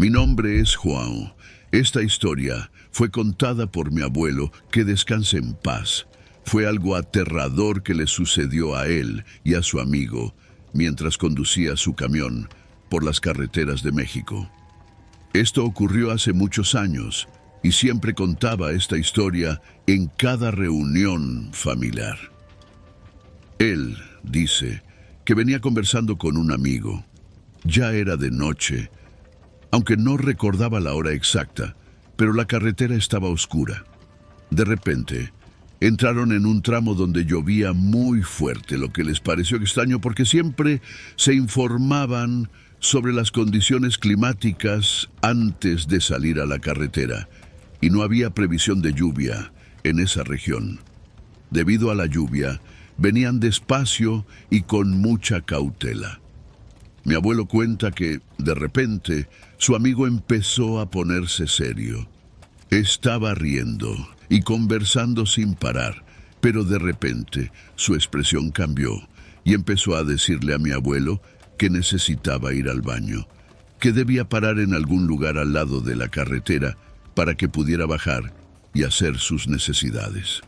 Mi nombre es Juan. Esta historia fue contada por mi abuelo, que descanse en paz. Fue algo aterrador que le sucedió a él y a su amigo mientras conducía su camión por las carreteras de México. Esto ocurrió hace muchos años y siempre contaba esta historia en cada reunión familiar. Él dice que venía conversando con un amigo. Ya era de noche, aunque no recordaba la hora exacta, pero la carretera estaba oscura. De repente, entraron en un tramo donde llovía muy fuerte, lo que les pareció extraño porque siempre se informaban sobre las condiciones climáticas antes de salir a la carretera, y no había previsión de lluvia en esa región. Debido a la lluvia, venían despacio y con mucha cautela. Mi abuelo cuenta que, de repente, su amigo empezó a ponerse serio. Estaba riendo y conversando sin parar, pero de repente su expresión cambió y empezó a decirle a mi abuelo que necesitaba ir al baño, que debía parar en algún lugar al lado de la carretera para que pudiera bajar y hacer sus necesidades.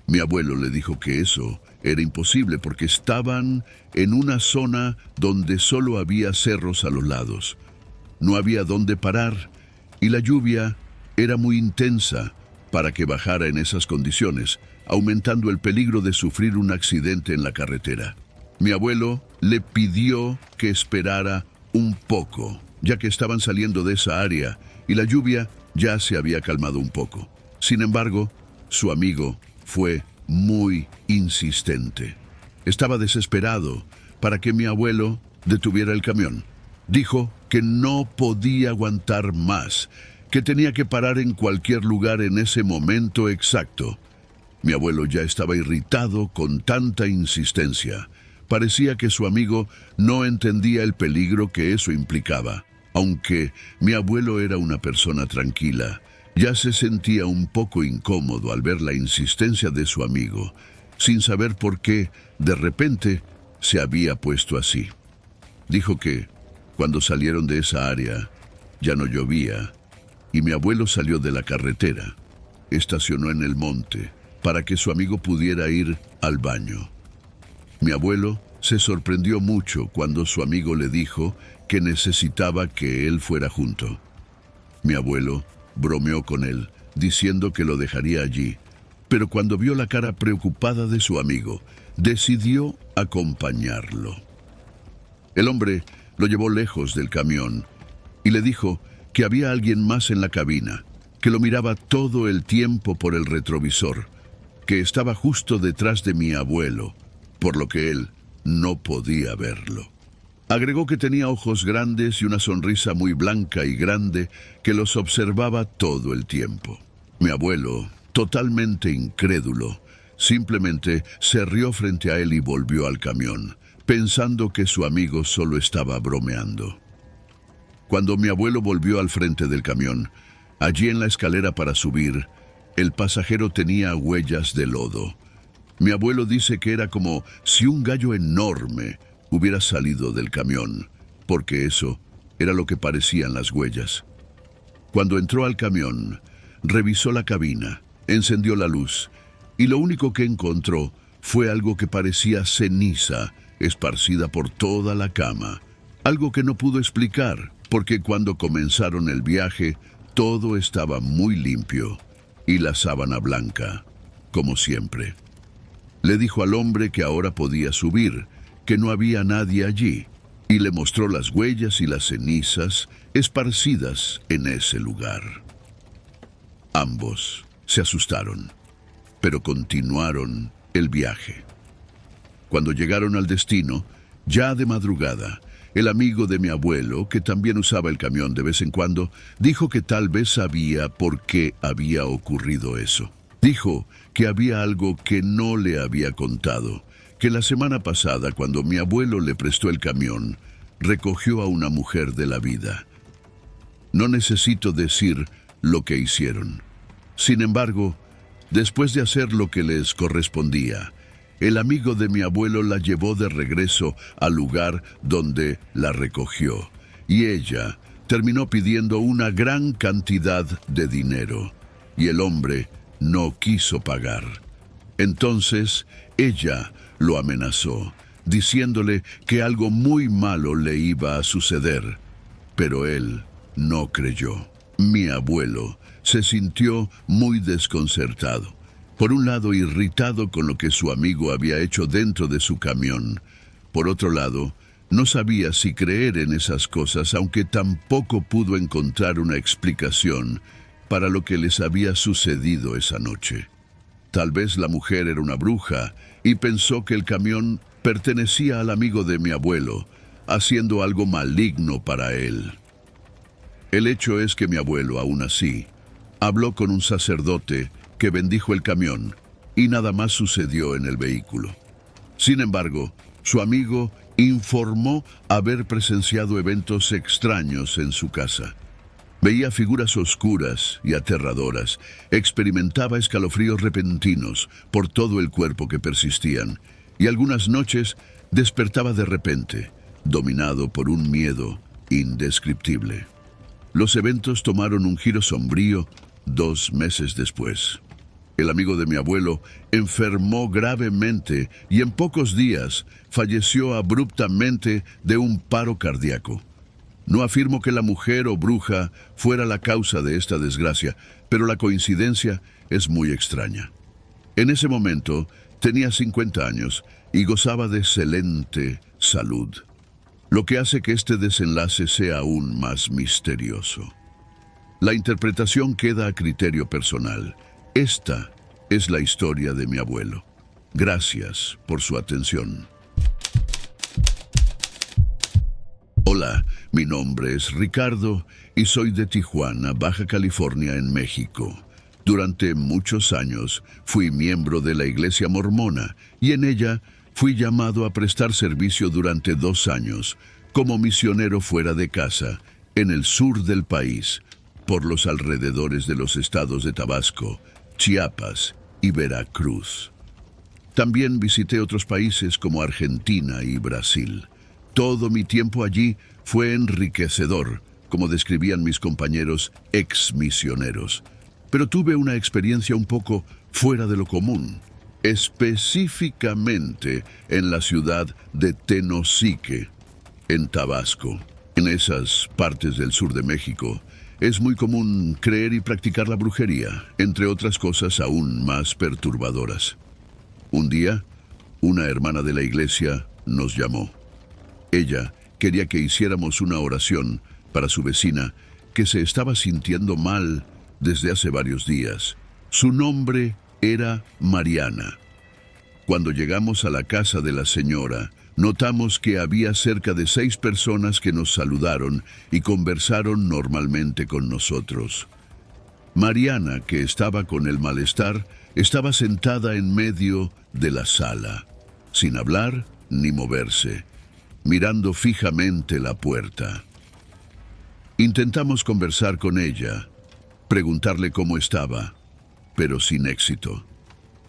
Mi abuelo le dijo que eso era imposible porque estaban en una zona donde solo había cerros a los lados. No había dónde parar y la lluvia era muy intensa para que bajara en esas condiciones, aumentando el peligro de sufrir un accidente en la carretera. Mi abuelo le pidió que esperara un poco, ya que estaban saliendo de esa área y la lluvia ya se había calmado un poco. Sin embargo, su amigo fue muy insistente. Estaba desesperado para que mi abuelo detuviera el camión. Dijo que no podía aguantar más, que tenía que parar en cualquier lugar en ese momento exacto. Mi abuelo ya estaba irritado con tanta insistencia. Parecía que su amigo no entendía el peligro que eso implicaba. Aunque mi abuelo era una persona tranquila, ya se sentía un poco incómodo al ver la insistencia de su amigo, sin saber por qué, de repente, se había puesto así. Dijo que, cuando salieron de esa área, ya no llovía, y mi abuelo salió de la carretera, estacionó en el monte, para que su amigo pudiera ir al baño. Mi abuelo se sorprendió mucho cuando su amigo le dijo que necesitaba que él fuera junto. Mi abuelo bromeó con él, diciendo que lo dejaría allí, pero cuando vio la cara preocupada de su amigo, decidió acompañarlo. El hombre lo llevó lejos del camión y le dijo que había alguien más en la cabina, que lo miraba todo el tiempo por el retrovisor, que estaba justo detrás de mi abuelo, por lo que él no podía verlo. Agregó que tenía ojos grandes y una sonrisa muy blanca y grande que los observaba todo el tiempo. Mi abuelo, totalmente incrédulo, simplemente se rió frente a él y volvió al camión, pensando que su amigo solo estaba bromeando. Cuando mi abuelo volvió al frente del camión, allí en la escalera para subir, el pasajero tenía huellas de lodo. Mi abuelo dice que era como si un gallo enorme hubiera salido del camión, porque eso era lo que parecían las huellas. Cuando entró al camión, revisó la cabina, encendió la luz, y lo único que encontró fue algo que parecía ceniza esparcida por toda la cama, algo que no pudo explicar, porque cuando comenzaron el viaje, todo estaba muy limpio, y la sábana blanca, como siempre. Le dijo al hombre que ahora podía subir, que no había nadie allí, y le mostró las huellas y las cenizas esparcidas en ese lugar. Ambos se asustaron, pero continuaron el viaje. Cuando llegaron al destino, ya de madrugada, el amigo de mi abuelo, que también usaba el camión de vez en cuando, dijo que tal vez sabía por qué había ocurrido eso. Dijo que había algo que no le había contado, que la semana pasada, cuando mi abuelo le prestó el camión, recogió a una mujer de la vida. No necesito decir lo que hicieron. Sin embargo, después de hacer lo que les correspondía, el amigo de mi abuelo la llevó de regreso al lugar donde la recogió, y ella terminó pidiendo una gran cantidad de dinero, y el hombre no quiso pagar. Entonces ella lo amenazó, diciéndole que algo muy malo le iba a suceder, pero él no creyó. Mi abuelo se sintió muy desconcertado. Por un lado, irritado con lo que su amigo había hecho dentro de su camión. Por otro lado, no sabía si creer en esas cosas, aunque tampoco pudo encontrar una explicación para lo que les había sucedido esa noche. Tal vez la mujer era una bruja y pensó que el camión pertenecía al amigo de mi abuelo, haciendo algo maligno para él. El hecho es que mi abuelo, aún así, habló con un sacerdote que bendijo el camión y nada más sucedió en el vehículo. Sin embargo, su amigo informó haber presenciado eventos extraños en su casa. Veía figuras oscuras y aterradoras, experimentaba escalofríos repentinos por todo el cuerpo que persistían, y algunas noches despertaba de repente, dominado por un miedo indescriptible. Los eventos tomaron un giro sombrío 2 meses después. El amigo de mi abuelo enfermó gravemente y en pocos días falleció abruptamente de un paro cardíaco. No afirmo que la mujer o bruja fuera la causa de esta desgracia, pero la coincidencia es muy extraña. En ese momento tenía 50 años y gozaba de excelente salud, lo que hace que este desenlace sea aún más misterioso. La interpretación queda a criterio personal. Esta es la historia de mi abuelo. Gracias por su atención. Hola, mi nombre es Ricardo y soy de Tijuana, Baja California, en México. Durante muchos años fui miembro de la Iglesia Mormona y en ella fui llamado a prestar servicio durante 2 años como misionero fuera de casa en el sur del país, por los alrededores de los estados de Tabasco, Chiapas y Veracruz. También visité otros países como Argentina y Brasil. Todo mi tiempo allí fue enriquecedor, como describían mis compañeros ex-misioneros. Pero tuve una experiencia un poco fuera de lo común, específicamente en la ciudad de Tenosique, en Tabasco. En esas partes del sur de México, es muy común creer y practicar la brujería, entre otras cosas aún más perturbadoras. Un día, una hermana de la iglesia nos llamó. Ella quería que hiciéramos una oración para su vecina que se estaba sintiendo mal desde hace varios días. Su nombre era Mariana. Cuando llegamos a la casa de la señora, notamos que había cerca de 6 personas que nos saludaron y conversaron normalmente con nosotros. Mariana, que estaba con el malestar, estaba sentada en medio de la sala, sin hablar ni moverse, mirando fijamente la puerta. Intentamos conversar con ella, preguntarle cómo estaba, pero sin éxito.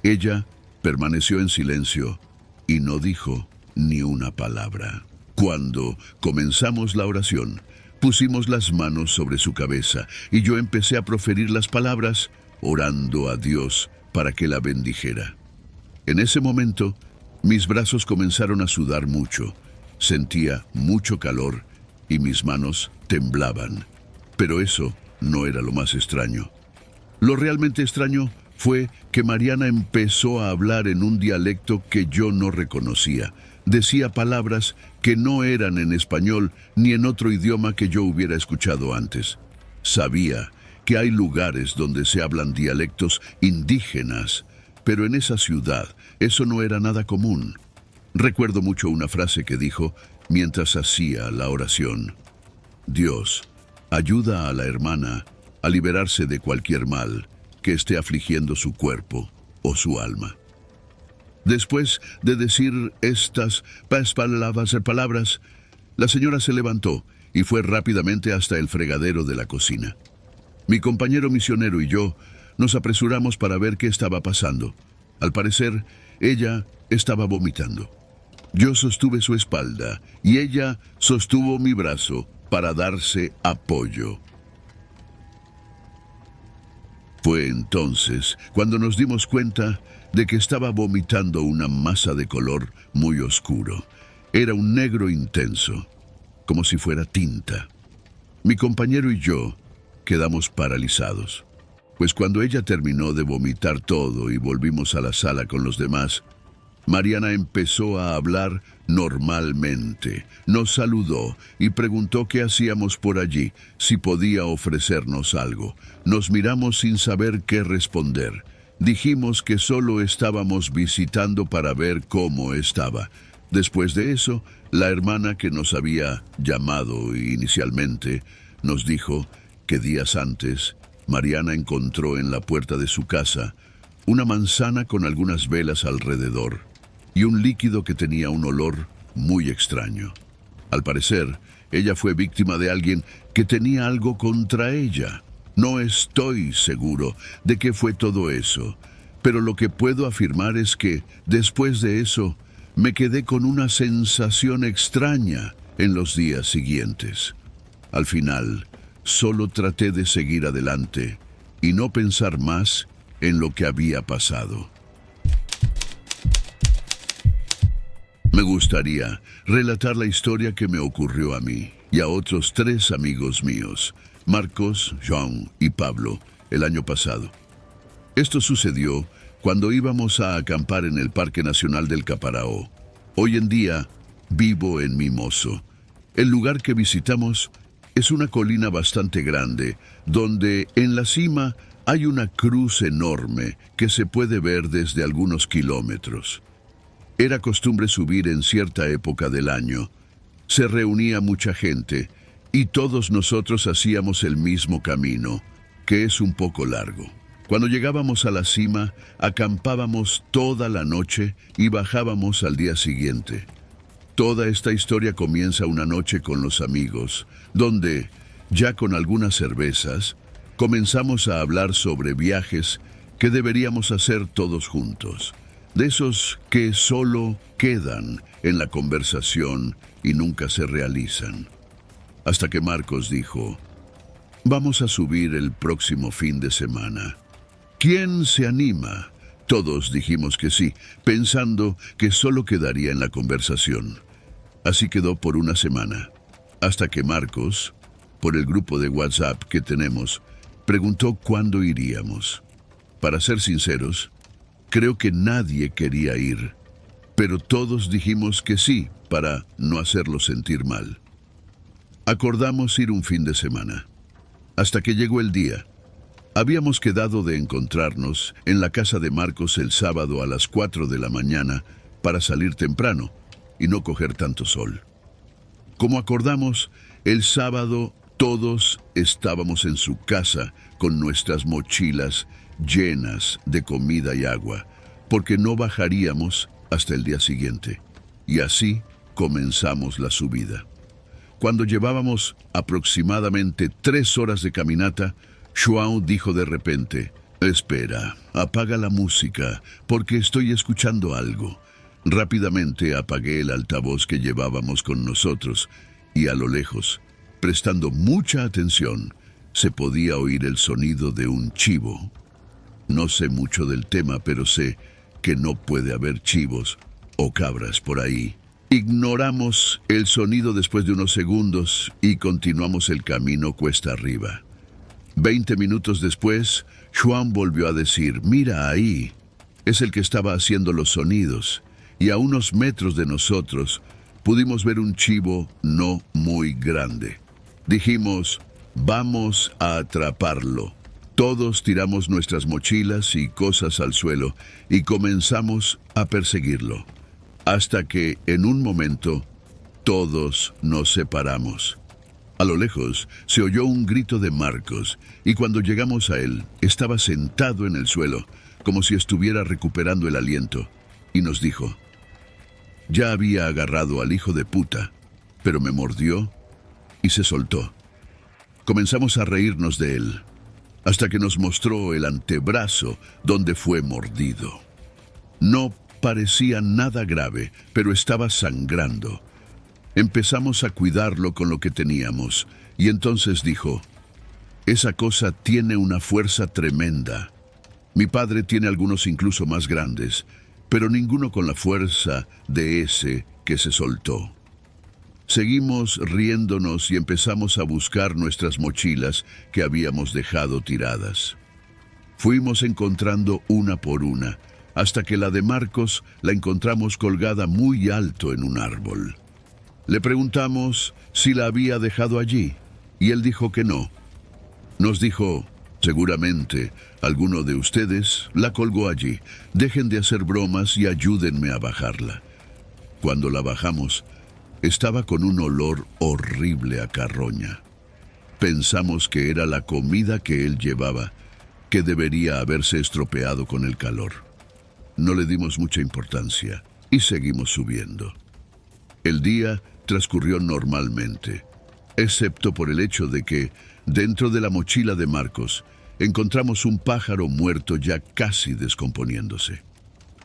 Ella permaneció en silencio y no dijo ni una palabra. Cuando comenzamos la oración, pusimos las manos sobre su cabeza y yo empecé a proferir las palabras, orando a Dios para que la bendijera. En ese momento, mis brazos comenzaron a sudar mucho, sentía mucho calor y mis manos temblaban. Pero eso no era lo más extraño. Lo realmente extraño fue que Mariana empezó a hablar en un dialecto que yo no reconocía. Decía palabras que no eran en español ni en otro idioma que yo hubiera escuchado antes. Sabía que hay lugares donde se hablan dialectos indígenas, pero en esa ciudad eso no era nada común. Recuerdo mucho una frase que dijo mientras hacía la oración: Dios, ayuda a la hermana a liberarse de cualquier mal que esté afligiendo su cuerpo o su alma. Después de decir estas palabras, la señora se levantó y fue rápidamente hasta el fregadero de la cocina. Mi compañero misionero y yo nos apresuramos para ver qué estaba pasando. Al parecer, ella estaba vomitando. Yo sostuve su espalda y ella sostuvo mi brazo para darse apoyo. Fue entonces cuando nos dimos cuenta de que estaba vomitando una masa de color muy oscuro. Era un negro intenso, como si fuera tinta. Mi compañero y yo quedamos paralizados, pues cuando ella terminó de vomitar todo y volvimos a la sala con los demás, Mariana empezó a hablar normalmente. Nos saludó y preguntó qué hacíamos por allí, si podía ofrecernos algo. Nos miramos sin saber qué responder. Dijimos que solo estábamos visitando para ver cómo estaba. Después de eso, la hermana que nos había llamado inicialmente nos dijo que días antes, Mariana encontró en la puerta de su casa una manzana con algunas velas alrededor y un líquido que tenía un olor muy extraño. Al parecer, ella fue víctima de alguien que tenía algo contra ella. No estoy seguro de qué fue todo eso, pero lo que puedo afirmar es que, después de eso, me quedé con una sensación extraña en los días siguientes. Al final, solo traté de seguir adelante y no pensar más en lo que había pasado. Me gustaría relatar la historia que me ocurrió a mí y a otros 3 amigos míos, Marcos, Joan y Pablo, el año pasado. Esto sucedió cuando íbamos a acampar en el Parque Nacional del Caparaó. Hoy en día vivo en Mimoso. El lugar que visitamos es una colina bastante grande, donde en la cima hay una cruz enorme que se puede ver desde algunos kilómetros. Era costumbre subir en cierta época del año. Se reunía mucha gente y todos nosotros hacíamos el mismo camino, que es un poco largo. Cuando llegábamos a la cima, acampábamos toda la noche y bajábamos al día siguiente. Toda esta historia comienza una noche con los amigos, donde, ya con algunas cervezas, comenzamos a hablar sobre viajes que deberíamos hacer todos juntos. De esos que solo quedan en la conversación y nunca se realizan. Hasta que Marcos dijo: vamos a subir el próximo fin de semana. ¿Quién se anima? Todos dijimos que sí, pensando que solo quedaría en la conversación. Así quedó por una semana, hasta que Marcos, por el grupo de WhatsApp que tenemos, preguntó cuándo iríamos. Para ser sinceros, creo que nadie quería ir, pero todos dijimos que sí para no hacerlo sentir mal. Acordamos ir un fin de semana, hasta que llegó el día. Habíamos quedado de encontrarnos en la casa de Marcos el sábado a las 4 de la mañana para salir temprano y no coger tanto sol. Como acordamos, el sábado todos estábamos en su casa con nuestras mochilas llenas de comida y agua, porque no bajaríamos hasta el día siguiente. Y así comenzamos la subida. Cuando llevábamos aproximadamente 3 horas de caminata, João dijo de repente: espera, apaga la música, porque estoy escuchando algo. Rápidamente apagué el altavoz que llevábamos con nosotros, y a lo lejos, prestando mucha atención, se podía oír el sonido de un chivo. No sé mucho del tema, pero sé que no puede haber chivos o cabras por ahí. Ignoramos el sonido después de unos segundos y continuamos el camino cuesta arriba. 20 minutos después, Joan volvió a decir: mira ahí, es el que estaba haciendo los sonidos, y a unos metros de nosotros pudimos ver un chivo no muy grande. Dijimos: vamos a atraparlo. Todos tiramos nuestras mochilas y cosas al suelo y comenzamos a perseguirlo, hasta que en un momento todos nos separamos. A lo lejos se oyó un grito de Marcos, y cuando llegamos a él, estaba sentado en el suelo, como si estuviera recuperando el aliento, y nos dijo: ya había agarrado al hijo de puta, pero me mordió y se soltó. Comenzamos a reírnos de él, hasta que nos mostró el antebrazo donde fue mordido. No parecía nada grave, pero estaba sangrando. Empezamos a cuidarlo con lo que teníamos, y entonces dijo: esa cosa tiene una fuerza tremenda. Mi padre tiene algunos incluso más grandes, pero ninguno con la fuerza de ese que se soltó. Seguimos riéndonos y empezamos a buscar nuestras mochilas que habíamos dejado tiradas. Fuimos encontrando una por una, hasta que la de Marcos la encontramos colgada muy alto en un árbol. Le preguntamos si la había dejado allí, y él dijo que no. Nos dijo: seguramente alguno de ustedes la colgó allí. Dejen de hacer bromas y ayúdenme a bajarla. Cuando la bajamos, estaba con un olor horrible a carroña. Pensamos que era la comida que él llevaba, que debería haberse estropeado con el calor. No le dimos mucha importancia y seguimos subiendo. El día transcurrió normalmente, excepto por el hecho de que, dentro de la mochila de Marcos, encontramos un pájaro muerto ya casi descomponiéndose.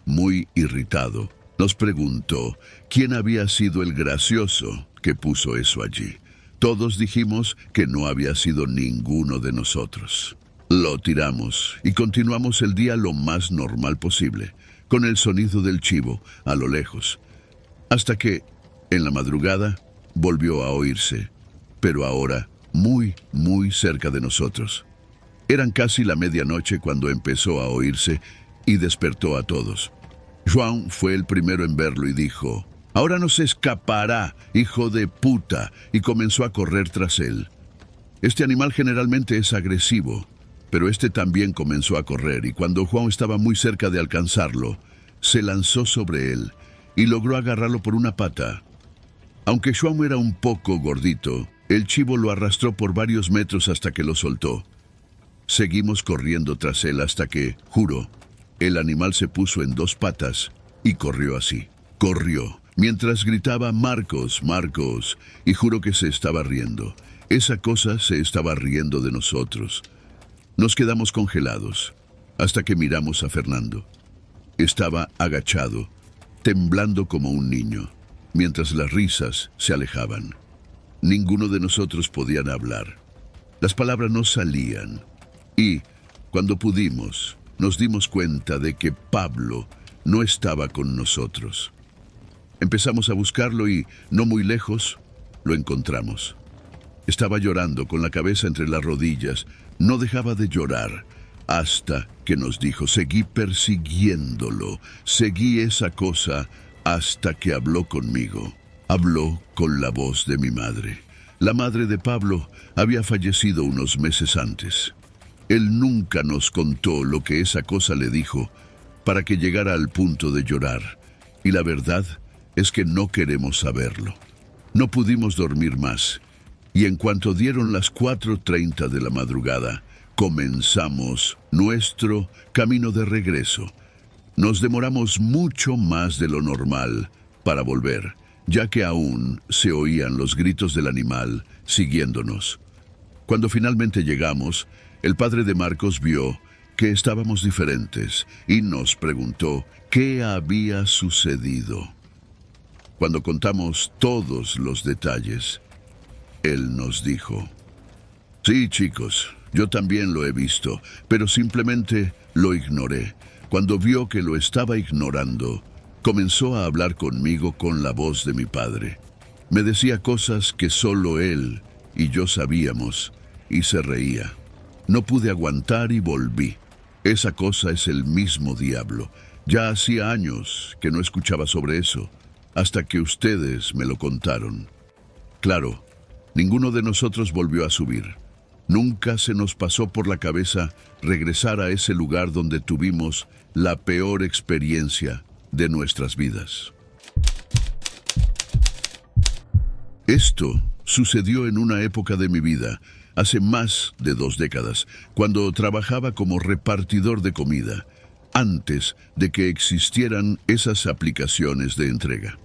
Muy irritado, nos preguntó quién había sido el gracioso que puso eso allí. Todos dijimos que no había sido ninguno de nosotros. Lo tiramos y continuamos el día lo más normal posible, con el sonido del chivo a lo lejos, hasta que, en la madrugada, volvió a oírse, pero ahora muy, muy cerca de nosotros. Eran casi la medianoche cuando empezó a oírse y despertó a todos. João fue el primero en verlo y dijo: «Ahora no se escapará, hijo de puta», y comenzó a correr tras él. Este animal generalmente es agresivo, pero este también comenzó a correr, y cuando João estaba muy cerca de alcanzarlo, se lanzó sobre él y logró agarrarlo por una pata. Aunque João era un poco gordito, el chivo lo arrastró por varios metros hasta que lo soltó. Seguimos corriendo tras él hasta que, juro, el animal se puso en dos patas y corrió así. Corrió, mientras gritaba: «Marcos, Marcos», y juro que se estaba riendo. Esa cosa se estaba riendo de nosotros. Nos quedamos congelados, hasta que miramos a Fernando. Estaba agachado, temblando como un niño, mientras las risas se alejaban. Ninguno de nosotros podían hablar. Las palabras no salían. Y, cuando pudimos, nos dimos cuenta de que Pablo no estaba con nosotros. Empezamos a buscarlo y, no muy lejos, lo encontramos. Estaba llorando con la cabeza entre las rodillas. No dejaba de llorar hasta que nos dijo: «Seguí persiguiéndolo, seguí esa cosa hasta que habló conmigo». Habló con la voz de mi madre. La madre de Pablo había fallecido unos meses antes. Él nunca nos contó lo que esa cosa le dijo para que llegara al punto de llorar. Y la verdad es que no queremos saberlo. No pudimos dormir más. Y en cuanto dieron las 4:30 de la madrugada, comenzamos nuestro camino de regreso. Nos demoramos mucho más de lo normal para volver, ya que aún se oían los gritos del animal siguiéndonos. Cuando finalmente llegamos, el padre de Marcos vio que estábamos diferentes y nos preguntó qué había sucedido. Cuando contamos todos los detalles, él nos dijo: «Sí, chicos, yo también lo he visto, pero simplemente lo ignoré. Cuando vio que lo estaba ignorando, comenzó a hablar conmigo con la voz de mi padre. Me decía cosas que solo él y yo sabíamos, y se reía. No pude aguantar y volví. Esa cosa es el mismo diablo. Ya hacía años que no escuchaba sobre eso, hasta que ustedes me lo contaron. Claro, ninguno de nosotros volvió a subir. Nunca se nos pasó por la cabeza regresar a ese lugar donde tuvimos la peor experiencia de nuestras vidas». Esto sucedió en una época de mi vida, hace más de 2 décadas, cuando trabajaba como repartidor de comida, antes de que existieran esas aplicaciones de entrega.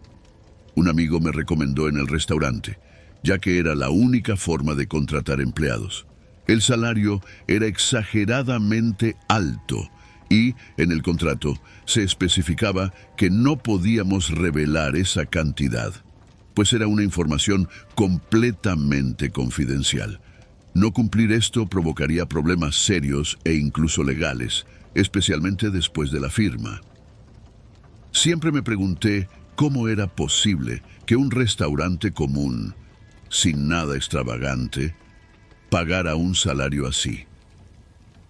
Un amigo me recomendó en el restaurante, ya que era la única forma de contratar empleados. El salario era exageradamente alto y, en el contrato, se especificaba que no podíamos revelar esa cantidad. pues era una información completamente confidencial. No cumplir esto provocaría problemas serios e incluso legales, especialmente después de la firma. Siempre me pregunté cómo era posible que un restaurante común, sin nada extravagante, pagara un salario así.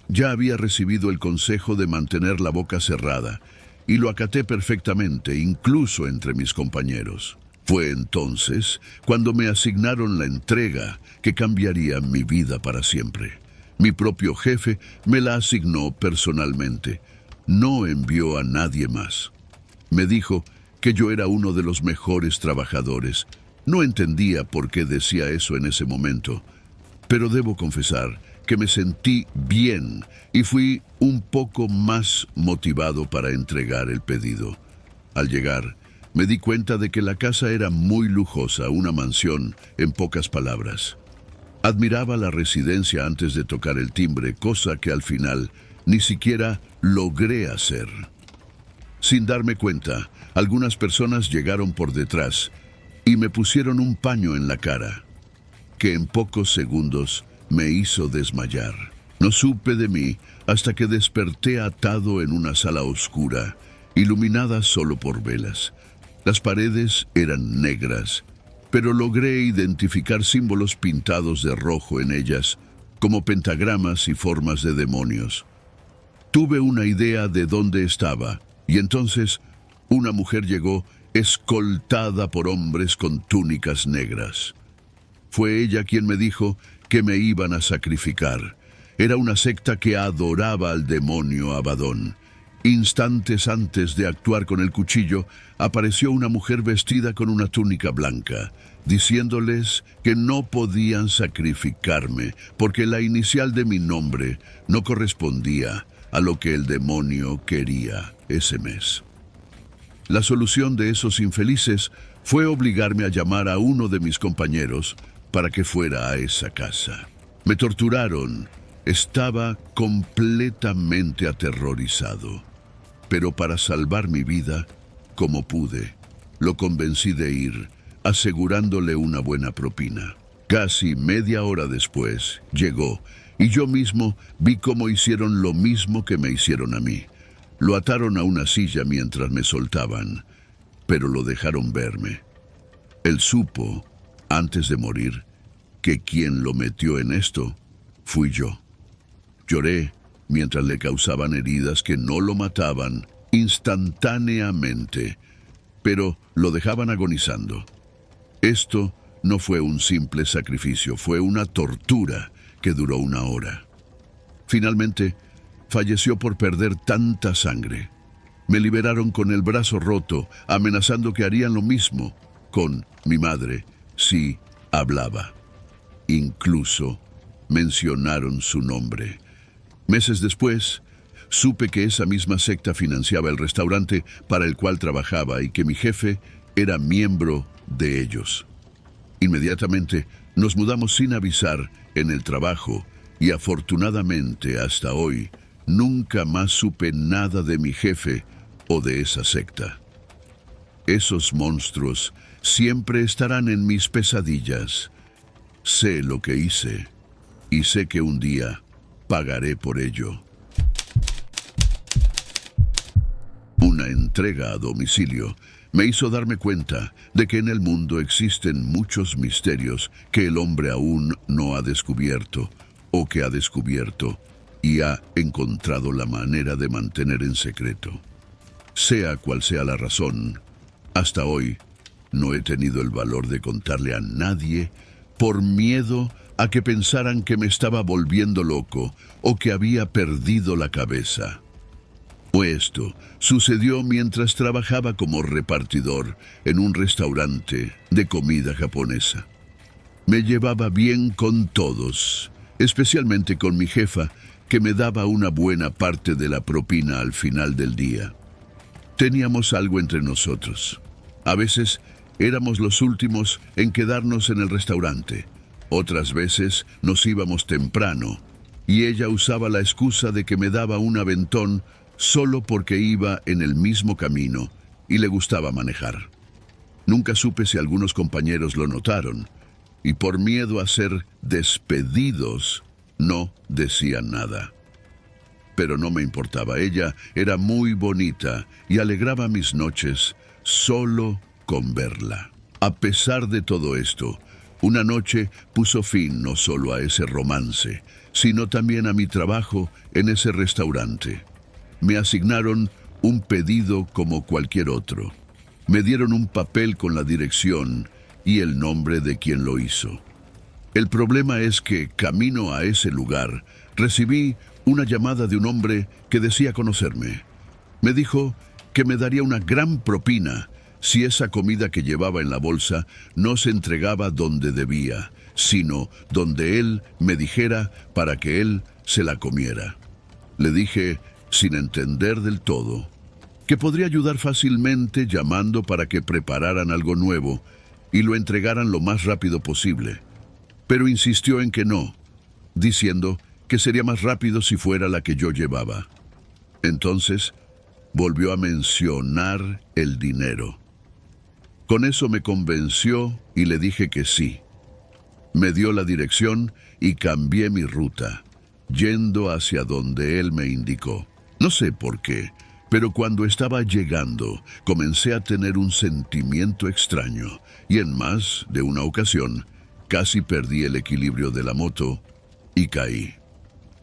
Ya había recibido el consejo de mantener la boca cerrada y lo acaté perfectamente, incluso entre mis compañeros. Fue entonces cuando me asignaron la entrega que cambiaría mi vida para siempre. Mi propio jefe me la asignó personalmente. No envió a nadie más. Me dijo que yo era uno de los mejores trabajadores. No entendía por qué decía eso en ese momento, pero debo confesar que me sentí bien y fui un poco más motivado para entregar el pedido. Al llegar, me di cuenta de que la casa era muy lujosa, una mansión, en pocas palabras. Admiraba la residencia antes de tocar el timbre, cosa que al final ni siquiera logré hacer. Sin darme cuenta, algunas personas llegaron por detrás y me pusieron un paño en la cara, que en pocos segundos me hizo desmayar. No supe de mí hasta que desperté atado en una sala oscura, iluminada solo por velas. Las paredes eran negras, pero logré identificar símbolos pintados de rojo en ellas, como pentagramas y formas de demonios. Tuve una idea de dónde estaba, y entonces una mujer llegó escoltada por hombres con túnicas negras. Fue ella quien me dijo que me iban a sacrificar. Era una secta que adoraba al demonio Abadón. Instantes antes de actuar con el cuchillo, apareció una mujer vestida con una túnica blanca, diciéndoles que no podían sacrificarme porque la inicial de mi nombre no correspondía a lo que el demonio quería ese mes. La solución de esos infelices fue obligarme a llamar a uno de mis compañeros para que fuera a esa casa. Me torturaron. Estaba completamente aterrorizado. Pero para salvar mi vida, como pude, lo convencí de ir, asegurándole una buena propina. Casi media hora después, llegó, y yo mismo vi cómo hicieron lo mismo que me hicieron a mí. Lo ataron a una silla mientras me soltaban, pero lo dejaron verme. Él supo, antes de morir, que quien lo metió en esto fui yo. Lloré mientras le causaban heridas que no lo mataban instantáneamente, pero lo dejaban agonizando. Esto no fue un simple sacrificio, fue una tortura que duró 1 hora. Finalmente, falleció por perder tanta sangre. Me liberaron con el brazo roto, amenazando que harían lo mismo con mi madre si hablaba. Incluso mencionaron su nombre. Meses después, supe que esa misma secta financiaba el restaurante para el cual trabajaba y que mi jefe era miembro de ellos. Inmediatamente nos mudamos sin avisar en el trabajo y afortunadamente hasta hoy nunca más supe nada de mi jefe o de esa secta. Esos monstruos siempre estarán en mis pesadillas. Sé lo que hice y sé que un día pagaré por ello. Una entrega a domicilio me hizo darme cuenta de que en el mundo existen muchos misterios que el hombre aún no ha descubierto o que ha descubierto y ha encontrado la manera de mantener en secreto. Sea cual sea la razón, hasta hoy no he tenido el valor de contarle a nadie por miedo a que pensaran que me estaba volviendo loco o que había perdido la cabeza. Esto sucedió mientras trabajaba como repartidor en un restaurante de comida japonesa. Me llevaba bien con todos, especialmente con mi jefa, que me daba una buena parte de la propina al final del día. Teníamos algo entre nosotros. A veces éramos los últimos en quedarnos en el restaurante. Otras veces nos íbamos temprano y ella usaba la excusa de que me daba un aventón solo porque iba en el mismo camino y le gustaba manejar. Nunca supe si algunos compañeros lo notaron, y por miedo a ser despedidos, no decían nada. Pero no me importaba, ella era muy bonita y alegraba mis noches solo con verla. A pesar de todo esto, una noche puso fin no solo a ese romance, sino también a mi trabajo en ese restaurante. Me asignaron un pedido como cualquier otro. Me dieron un papel con la dirección y el nombre de quien lo hizo. El problema es que, camino a ese lugar, recibí una llamada de un hombre que decía conocerme. Me dijo que me daría una gran propina si esa comida que llevaba en la bolsa no se entregaba donde debía, sino donde él me dijera para que él se la comiera. Le dije, sin entender del todo, que podría ayudar fácilmente llamando para que prepararan algo nuevo y lo entregaran lo más rápido posible. Pero insistió en que no, diciendo que sería más rápido si fuera la que yo llevaba. Entonces, volvió a mencionar el dinero. Con eso me convenció y le dije que sí. Me dio la dirección y cambié mi ruta, yendo hacia donde él me indicó. No sé por qué, pero cuando estaba llegando, comencé a tener un sentimiento extraño, y en más de una ocasión, casi perdí el equilibrio de la moto y caí.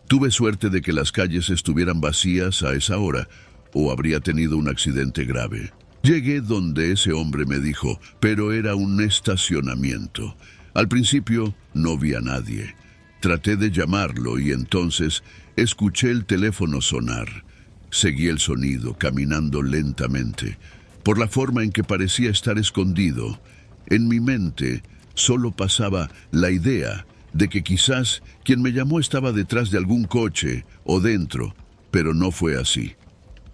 Tuve suerte de que las calles estuvieran vacías a esa hora, o habría tenido un accidente grave. Llegué donde ese hombre me dijo, pero era un estacionamiento. Al principio no vi a nadie. Traté de llamarlo y entonces escuché el teléfono sonar. Seguí el sonido, caminando lentamente. Por la forma en que parecía estar escondido, en mi mente solo pasaba la idea de que quizás quien me llamó estaba detrás de algún coche o dentro, pero no fue así.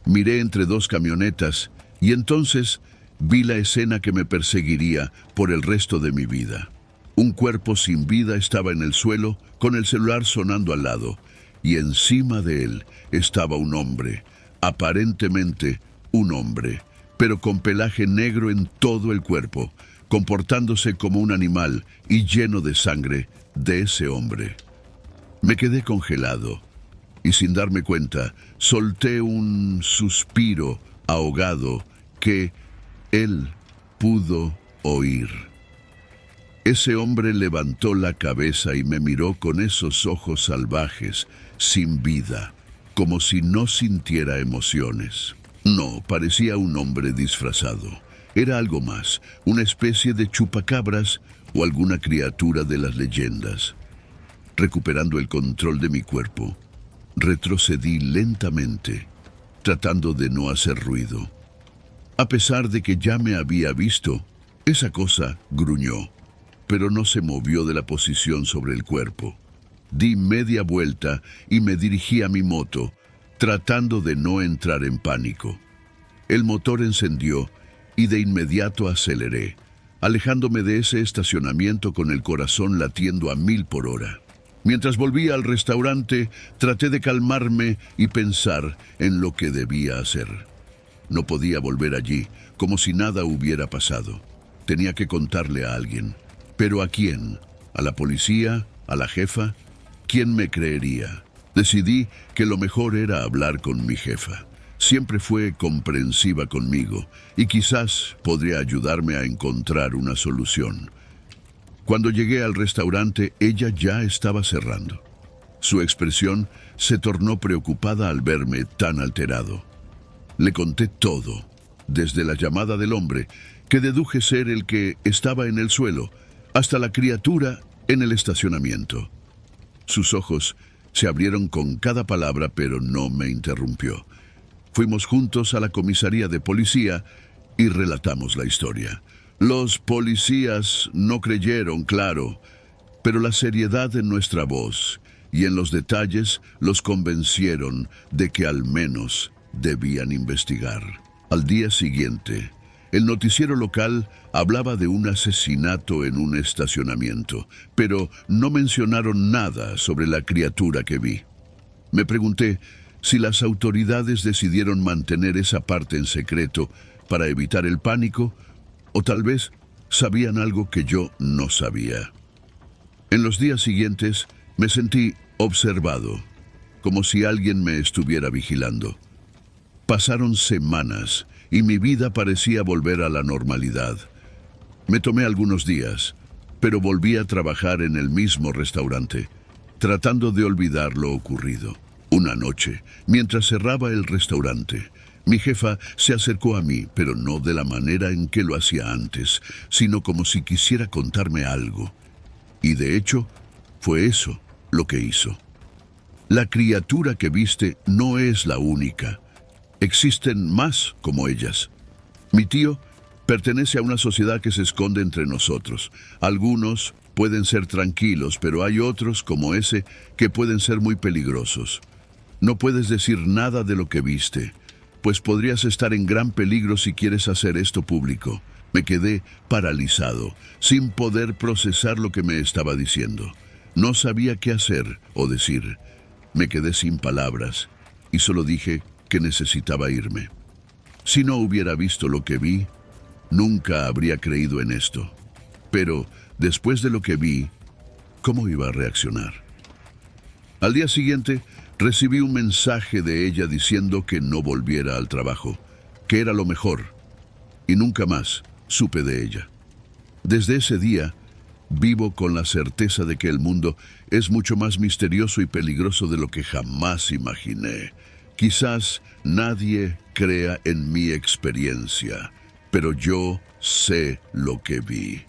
Miré entre dos camionetas y entonces vi la escena que me perseguiría por el resto de mi vida. Un cuerpo sin vida estaba en el suelo con el celular sonando al lado y encima de él estaba un hombre, aparentemente un hombre, pero con pelaje negro en todo el cuerpo, comportándose como un animal y lleno de sangre de ese hombre. Me quedé congelado y sin darme cuenta solté un suspiro ahogado que él pudo oír. Ese hombre levantó la cabeza y me miró con esos ojos salvajes, sin vida, como si no sintiera emociones. No, parecía un hombre disfrazado. Era algo más, una especie de chupacabras o alguna criatura de las leyendas. Recuperando el control de mi cuerpo, retrocedí lentamente, tratando de no hacer ruido. A pesar de que ya me había visto, esa cosa gruñó, pero no se movió de la posición sobre el cuerpo. Di media vuelta y me dirigí a mi moto, tratando de no entrar en pánico. El motor encendió y de inmediato aceleré, alejándome de ese estacionamiento con el corazón latiendo a 1000 por hora. Mientras volvía al restaurante, traté de calmarme y pensar en lo que debía hacer. No podía volver allí, como si nada hubiera pasado. Tenía que contarle a alguien. ¿Pero a quién? ¿A la policía? ¿A la jefa? ¿Quién me creería? Decidí que lo mejor era hablar con mi jefa. Siempre fue comprensiva conmigo y quizás podría ayudarme a encontrar una solución. Cuando llegué al restaurante, ella ya estaba cerrando. Su expresión se tornó preocupada al verme tan alterado. Le conté todo, desde la llamada del hombre, que deduje ser el que estaba en el suelo, hasta la criatura en el estacionamiento. Sus ojos se abrieron con cada palabra, pero no me interrumpió. Fuimos juntos a la comisaría de policía y relatamos la historia. Los policías no creyeron, claro, pero la seriedad en nuestra voz y en los detalles los convencieron de que al menos debían investigar. Al día siguiente, el noticiero local hablaba de un asesinato en un estacionamiento, pero no mencionaron nada sobre la criatura que vi. Me pregunté si las autoridades decidieron mantener esa parte en secreto para evitar el pánico o tal vez sabían algo que yo no sabía. En los días siguientes me sentí observado, como si alguien me estuviera vigilando. Pasaron semanas y mi vida parecía volver a la normalidad. Me tomé algunos días, pero volví a trabajar en el mismo restaurante, tratando de olvidar lo ocurrido. Una noche, mientras cerraba el restaurante, mi jefa se acercó a mí, pero no de la manera en que lo hacía antes, sino como si quisiera contarme algo. Y de hecho, fue eso lo que hizo. La criatura que viste no es la única. Existen más como ellas. Mi tío pertenece a una sociedad que se esconde entre nosotros. Algunos pueden ser tranquilos, pero hay otros, como ese, que pueden ser muy peligrosos. No puedes decir nada de lo que viste, pues podrías estar en gran peligro si quieres hacer esto público. Me quedé paralizado, sin poder procesar lo que me estaba diciendo. No sabía qué hacer o decir. Me quedé sin palabras y solo dije que necesitaba irme. Si no hubiera visto lo que vi, nunca habría creído en esto. Pero después de lo que vi, ¿cómo iba a reaccionar? Al día siguiente, recibí un mensaje de ella diciendo que no volviera al trabajo, que era lo mejor, y nunca más supe de ella. Desde ese día, vivo con la certeza de que el mundo es mucho más misterioso y peligroso de lo que jamás imaginé. Quizás nadie crea en mi experiencia, pero yo sé lo que vi.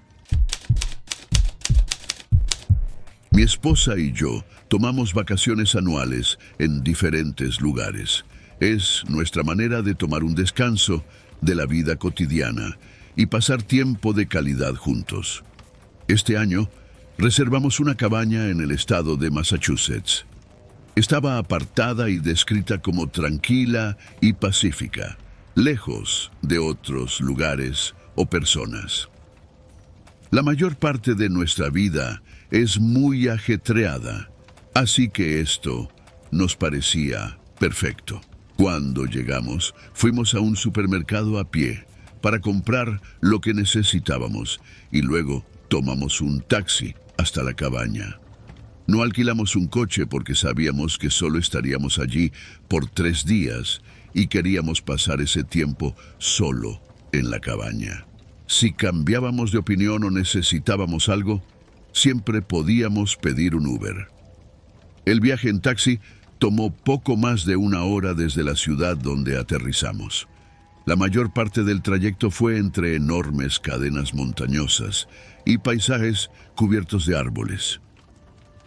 Mi esposa y yo tomamos vacaciones anuales en diferentes lugares. Es nuestra manera de tomar un descanso de la vida cotidiana y pasar tiempo de calidad juntos. Este año reservamos una cabaña en el estado de Massachusetts. Estaba apartada y descrita como tranquila y pacífica, lejos de otros lugares o personas. La mayor parte de nuestra vida es muy ajetreada, así que esto nos parecía perfecto. Cuando llegamos, fuimos a un supermercado a pie para comprar lo que necesitábamos y luego tomamos un taxi hasta la cabaña. No alquilamos un coche porque sabíamos que solo estaríamos allí por 3 días y queríamos pasar ese tiempo solo en la cabaña. Si cambiábamos de opinión o necesitábamos algo, siempre podíamos pedir un Uber. El viaje en taxi tomó poco más de 1 hora desde la ciudad donde aterrizamos. La mayor parte del trayecto fue entre enormes cadenas montañosas y paisajes cubiertos de árboles.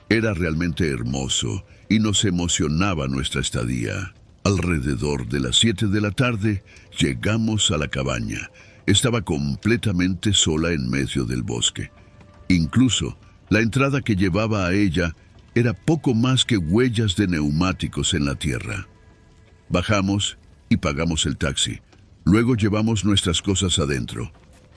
Era realmente hermoso y nos emocionaba nuestra estadía. Alrededor de las 7 de la tarde llegamos a la cabaña. Estaba completamente sola en medio del bosque. Incluso la entrada que llevaba a ella era poco más que huellas de neumáticos en la tierra. Bajamos y pagamos el taxi. Luego llevamos nuestras cosas adentro.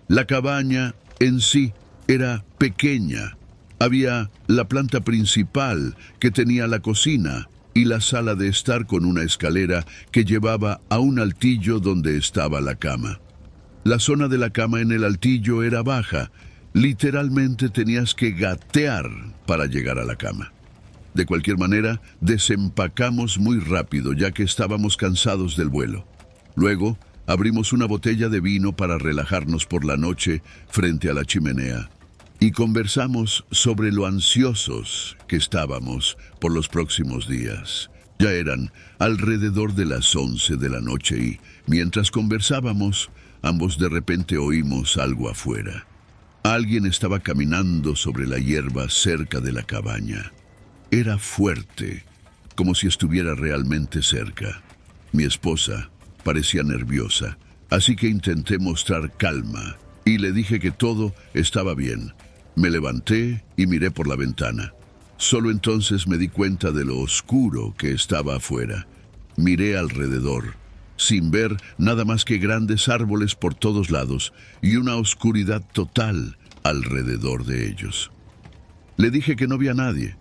La cabaña en sí era pequeña. Había la planta principal que tenía la cocina y la sala de estar con una escalera que llevaba a un altillo donde estaba la cama. La zona de la cama en el altillo era baja. Literalmente tenías que gatear para llegar a la cama. De cualquier manera, desempacamos muy rápido ya que estábamos cansados del vuelo. Luego, abrimos una botella de vino para relajarnos por la noche frente a la chimenea. Y conversamos sobre lo ansiosos que estábamos por los próximos días. Ya eran alrededor de las 11 de la noche y, mientras conversábamos, ambos de repente oímos algo afuera. Alguien estaba caminando sobre la hierba cerca de la cabaña. Era fuerte, como si estuviera realmente cerca. Mi esposa parecía nerviosa, así que intenté mostrar calma y le dije que todo estaba bien. Me levanté y miré por la ventana. Solo entonces me di cuenta de lo oscuro que estaba afuera. Miré alrededor, sin ver nada más que grandes árboles por todos lados y una oscuridad total alrededor de ellos. Le dije que no vi a nadie,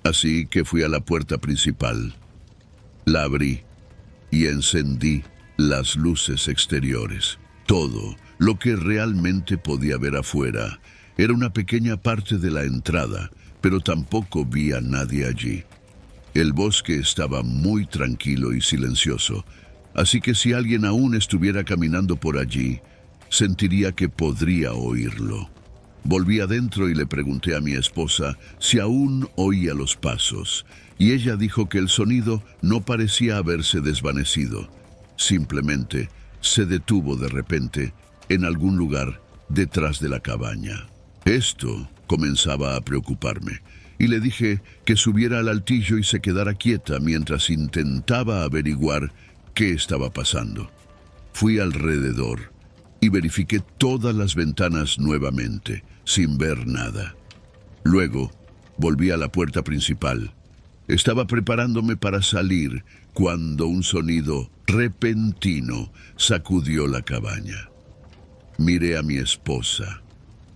así que fui a la puerta principal. La abrí y encendí las luces exteriores. Todo Lo que realmente podía ver afuera era una pequeña parte de la entrada, pero tampoco vi a nadie allí. El bosque estaba muy tranquilo y silencioso, así que si alguien aún estuviera caminando por allí, sentiría que podría oírlo. Volví adentro y le pregunté a mi esposa si aún oía los pasos, y ella dijo que el sonido no parecía haberse desvanecido. Simplemente se detuvo de repente en algún lugar detrás de la cabaña. Esto comenzaba a preocuparme, y le dije que subiera al altillo y se quedara quieta mientras intentaba averiguar qué estaba pasando. Fui alrededor y verifiqué todas las ventanas nuevamente, sin ver nada. Luego, volví a la puerta principal. Estaba preparándome para salir cuando un sonido repentino sacudió la cabaña. Miré a mi esposa,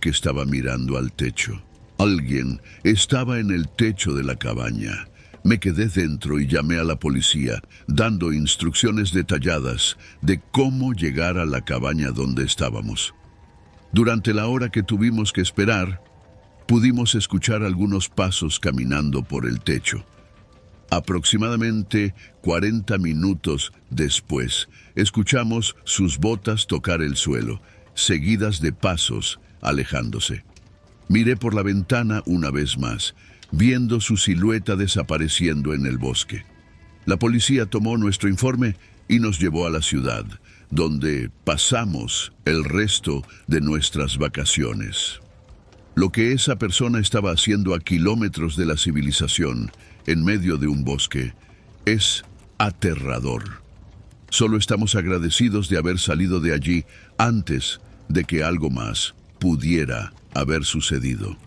que estaba mirando al techo. Alguien estaba en el techo de la cabaña. Me quedé dentro y llamé a la policía, dando instrucciones detalladas de cómo llegar a la cabaña donde estábamos. Durante la hora que tuvimos que esperar, pudimos escuchar algunos pasos caminando por el techo. Aproximadamente 40 minutos después, escuchamos sus botas tocar el suelo, seguidas de pasos alejándose. Miré por la ventana una vez más, viendo su silueta desapareciendo en el bosque. La policía tomó nuestro informe y nos llevó a la ciudad, donde pasamos el resto de nuestras vacaciones. Lo que esa persona estaba haciendo a kilómetros de la civilización, en medio de un bosque, es aterrador. Solo estamos agradecidos de haber salido de allí antes de que algo más pudiera haber sucedido.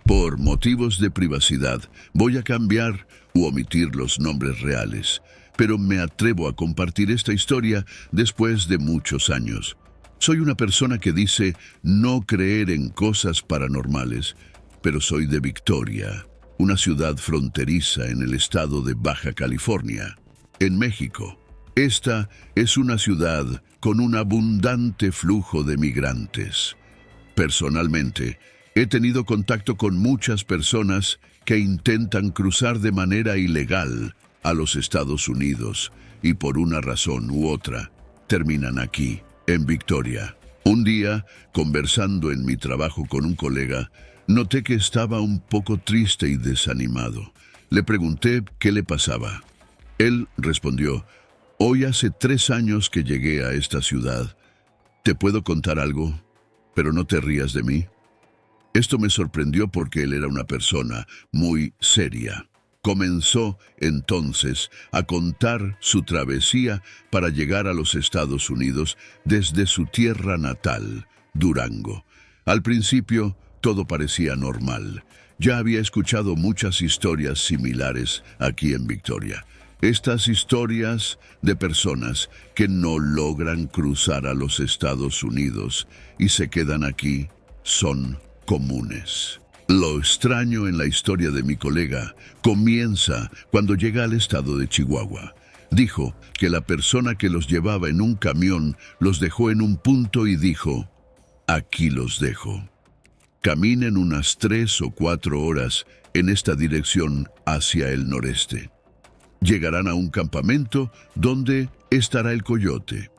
Por motivos de privacidad, voy a cambiar u omitir los nombres reales, pero me atrevo a compartir esta historia después de muchos años. Soy una persona que dice no creer en cosas paranormales, pero soy de Victoria, una ciudad fronteriza en el estado de Baja California, en México. Esta es una ciudad con un abundante flujo de migrantes. Personalmente, he tenido contacto con muchas personas que intentan cruzar de manera ilegal a los Estados Unidos y por una razón u otra terminan aquí, en Victoria. Un día, conversando en mi trabajo con un colega, noté que estaba un poco triste y desanimado. Le pregunté qué le pasaba. Él respondió: «Hoy hace 3 años que llegué a esta ciudad. ¿Te puedo contar algo? Pero no te rías de mí». Esto me sorprendió porque él era una persona muy seria. Comenzó entonces a contar su travesía para llegar a los Estados Unidos desde su tierra natal, Durango. Al principio, todo parecía normal. Ya había escuchado muchas historias similares aquí en Victoria. Estas historias de personas que no logran cruzar a los Estados Unidos y se quedan aquí son comunes. Lo extraño en la historia de mi colega comienza cuando llega al estado de Chihuahua. Dijo que la persona que los llevaba en un camión los dejó en un punto y dijo: «Aquí los dejo. Caminen unas 3 o 4 horas en esta dirección hacia el noreste. Llegarán a un campamento donde estará el coyote».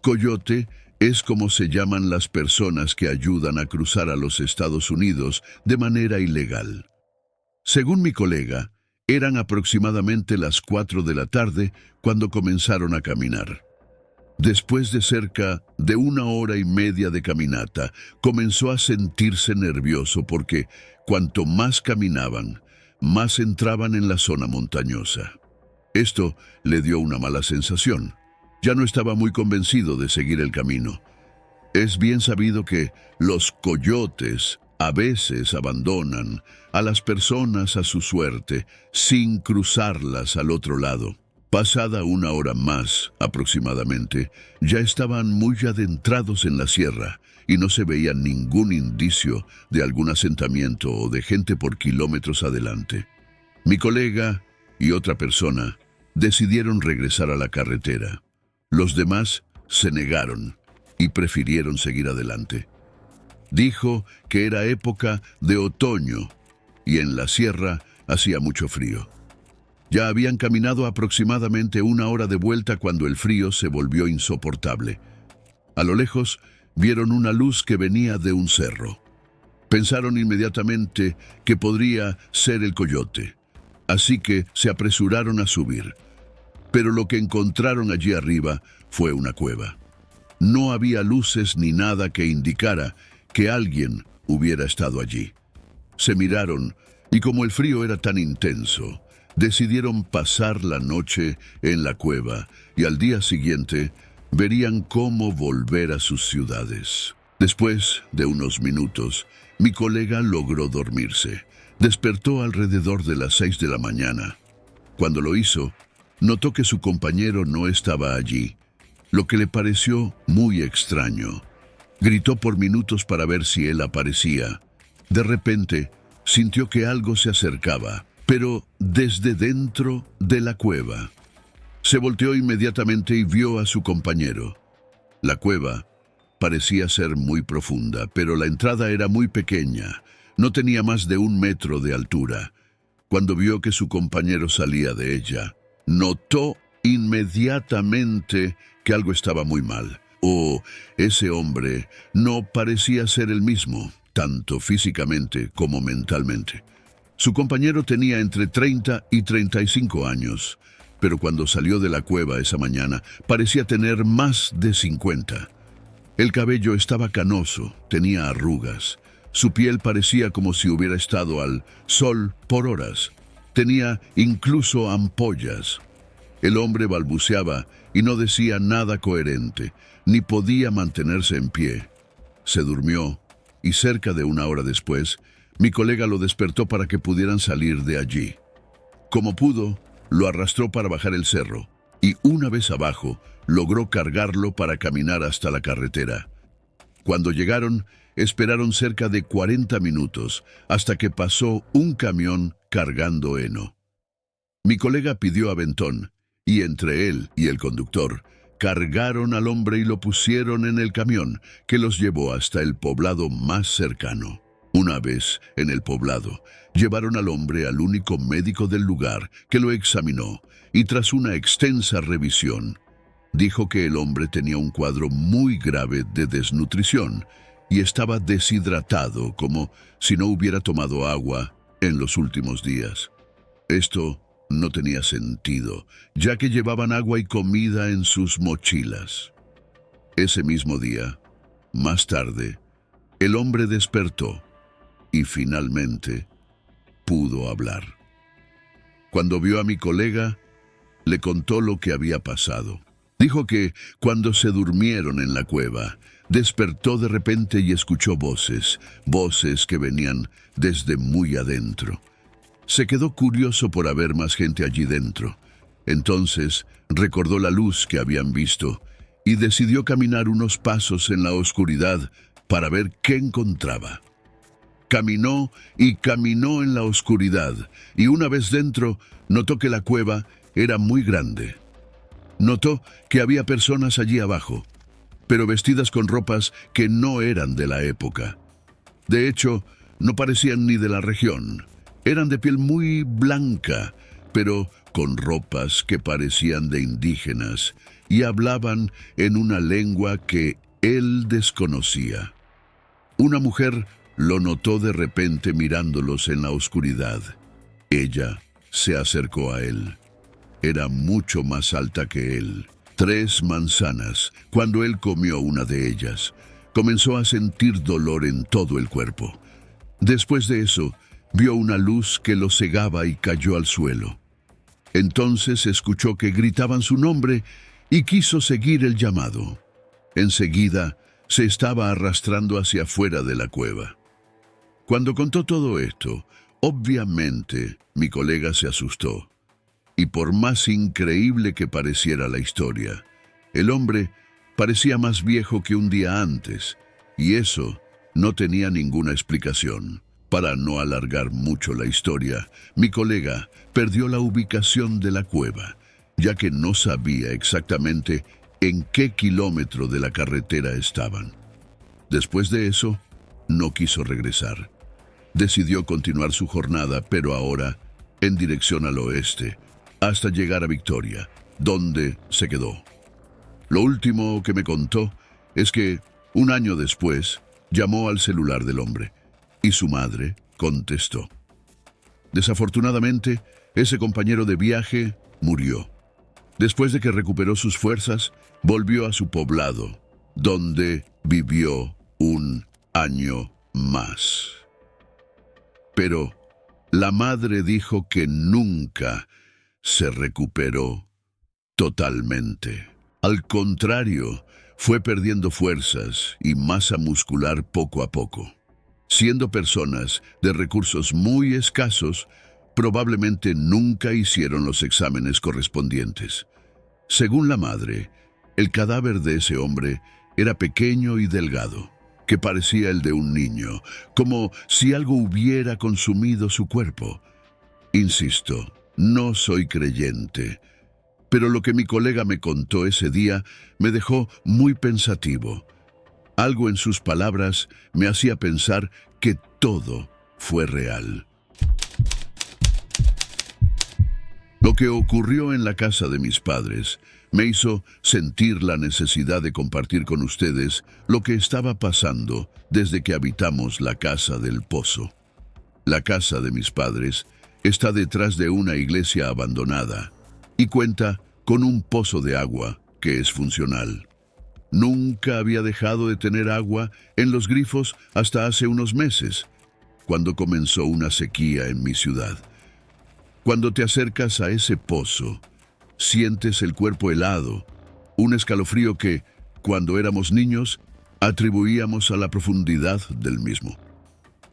Coyote es como se llaman las personas que ayudan a cruzar a los Estados Unidos de manera ilegal. Según mi colega, eran aproximadamente las 4 de la tarde cuando comenzaron a caminar. Después de cerca de 1 hora y media de caminata, comenzó a sentirse nervioso porque cuanto más caminaban, más entraban en la zona montañosa. Esto le dio una mala sensación. Ya no estaba muy convencido de seguir el camino. Es bien sabido que los coyotes a veces abandonan a las personas a su suerte sin cruzarlas al otro lado. Pasada 1 hora más, aproximadamente, ya estaban muy adentrados en la sierra y no se veía ningún indicio de algún asentamiento o de gente por kilómetros adelante. Mi colega y otra persona decidieron regresar a la carretera. Los demás se negaron y prefirieron seguir adelante. Dijo que era época de otoño y en la sierra hacía mucho frío. Ya habían caminado aproximadamente 1 hora de vuelta cuando el frío se volvió insoportable. A lo lejos vieron una luz que venía de un cerro. Pensaron inmediatamente que podría ser el coyote, así que se apresuraron a subir. Pero lo que encontraron allí arriba fue una cueva. No había luces ni nada que indicara que alguien hubiera estado allí. Se miraron y como el frío era tan intenso, decidieron pasar la noche en la cueva y al día siguiente verían cómo volver a sus ciudades. Después de unos minutos, mi colega logró dormirse. Despertó alrededor de las 6 de la mañana. Cuando lo hizo, notó que su compañero no estaba allí, lo que le pareció muy extraño. Gritó por minutos para ver si él aparecía. De repente, sintió que algo se acercaba, pero desde dentro de la cueva. Se volteó inmediatamente y vio a su compañero. La cueva parecía ser muy profunda, pero la entrada era muy pequeña. No tenía más de 1 metro de altura. Cuando vio que su compañero salía de ella, notó inmediatamente que algo estaba muy mal. Ese hombre no parecía ser el mismo, tanto físicamente como mentalmente. Su compañero tenía entre 30 y 35 años, pero cuando salió de la cueva esa mañana parecía tener más de 50. El cabello estaba canoso, tenía arrugas. Su piel parecía como si hubiera estado al sol por horas. Tenía incluso ampollas. El hombre balbuceaba y no decía nada coherente, ni podía mantenerse en pie. Se durmió y cerca de 1 hora después, mi colega lo despertó para que pudieran salir de allí. Como pudo, lo arrastró para bajar el cerro y una vez abajo, logró cargarlo para caminar hasta la carretera. Cuando llegaron, esperaron cerca de 40 minutos hasta que pasó un camión cargando heno. Mi colega pidió aventón y entre él y el conductor cargaron al hombre y lo pusieron en el camión que los llevó hasta el poblado más cercano. Una vez en el poblado, llevaron al hombre al único médico del lugar que lo examinó y tras una extensa revisión, dijo que el hombre tenía un cuadro muy grave de desnutrición y estaba deshidratado como si no hubiera tomado agua en los últimos días. Esto no tenía sentido, ya que llevaban agua y comida en sus mochilas. Ese mismo día, más tarde, el hombre despertó y finalmente pudo hablar. Cuando vio a mi colega, le contó lo que había pasado. Dijo que cuando se durmieron en la cueva, despertó de repente y escuchó voces que venían desde muy adentro. Se quedó curioso por haber más gente allí dentro. Entonces recordó la luz que habían visto y decidió caminar unos pasos en la oscuridad para ver qué encontraba. Caminó y caminó en la oscuridad y una vez dentro notó que la cueva era muy grande. Notó que había personas allí abajo, pero vestidas con ropas que no eran de la época. De hecho, no parecían ni de la región. Eran de piel muy blanca, pero con ropas que parecían de indígenas y hablaban en una lengua que él desconocía. Una mujer lo notó de repente mirándolos en la oscuridad. Ella se acercó a él. Era mucho más alta que él. 3 manzanas. Cuando él comió una de ellas, comenzó a sentir dolor en todo el cuerpo. Después de eso, vio una luz que lo cegaba y cayó al suelo. Entonces escuchó que gritaban su nombre y quiso seguir el llamado. Enseguida, se estaba arrastrando hacia afuera de la cueva. Cuando contó todo esto, obviamente, mi colega se asustó. Y por más increíble que pareciera la historia, el hombre parecía más viejo que un día antes, y eso no tenía ninguna explicación. Para no alargar mucho la historia, mi colega perdió la ubicación de la cueva, ya que no sabía exactamente en qué kilómetro de la carretera estaban. Después de eso, no quiso regresar. Decidió continuar su jornada, pero ahora en dirección al oeste, hasta llegar a Victoria, donde se quedó. Lo último que me contó es que, un año después, llamó al celular del hombre, y su madre contestó. Desafortunadamente, ese compañero de viaje murió. Después de que recuperó sus fuerzas, volvió a su poblado, donde vivió un año más. Pero la madre dijo que nunca se recuperó totalmente. Al contrario, fue perdiendo fuerzas y masa muscular poco a poco. Siendo personas de recursos muy escasos, probablemente nunca hicieron los exámenes correspondientes. Según la madre, el cadáver de ese hombre era pequeño y delgado, que parecía el de un niño, como si algo hubiera consumido su cuerpo. Insisto, no soy creyente, pero lo que mi colega me contó ese día me dejó muy pensativo. Algo en sus palabras me hacía pensar que todo fue real. Lo que ocurrió en la casa de mis padres me hizo sentir la necesidad de compartir con ustedes lo que estaba pasando desde que habitamos la casa del pozo. La casa de mis padres está detrás de una iglesia abandonada y cuenta con un pozo de agua que es funcional. Nunca había dejado de tener agua en los grifos hasta hace unos meses, cuando comenzó una sequía en mi ciudad. Cuando te acercas a ese pozo, sientes el cuerpo helado, un escalofrío que, cuando éramos niños, atribuíamos a la profundidad del mismo.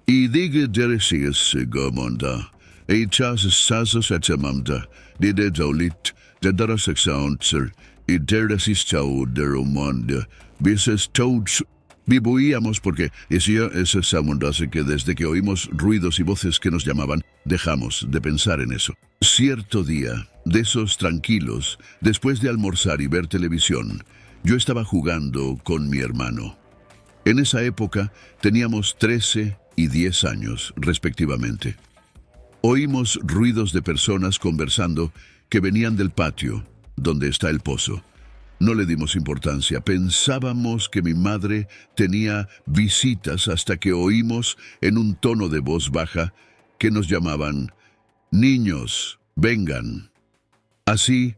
Y diga deresies gomonda, e chas sazos etemamda, de dolit, de darasexaunzer, y deresis chau derumanda, bises touch. Vivíamos porque decía ese samundase que desde que oímos ruidos y voces que nos llamaban, dejamos de pensar en eso. Cierto día, de esos tranquilos, después de almorzar y ver televisión, yo estaba jugando con mi hermano. En esa época teníamos 13 y 10 años, respectivamente. Oímos ruidos de personas conversando que venían del patio, donde está el pozo. No le dimos importancia. Pensábamos que mi madre tenía visitas hasta que oímos en un tono de voz baja que nos llamaban: «Niños, vengan». Así,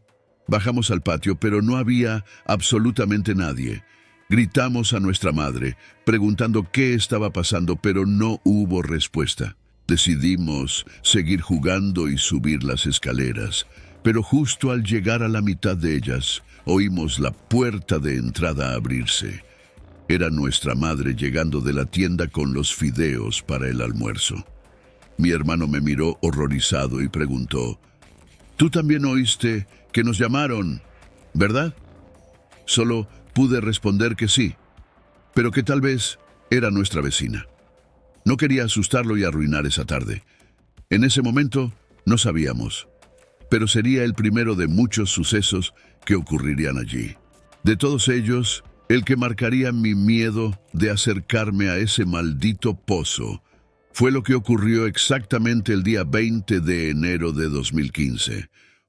bajamos al patio, pero no había absolutamente nadie. Gritamos a nuestra madre, preguntando qué estaba pasando, pero no hubo respuesta. Decidimos seguir jugando y subir las escaleras, pero justo al llegar a la mitad de ellas, oímos la puerta de entrada abrirse. Era nuestra madre llegando de la tienda con los fideos para el almuerzo. Mi hermano me miró horrorizado y preguntó: «Tú también oíste que nos llamaron, ¿verdad?». Solo pude responder que sí, pero que tal vez era nuestra vecina. No quería asustarlo y arruinar esa tarde. En ese momento no sabíamos, pero sería el primero de muchos sucesos que ocurrirían allí. De todos ellos, el que marcaría mi miedo de acercarme a ese maldito pozo fue lo que ocurrió exactamente el día 20 de enero de 2015,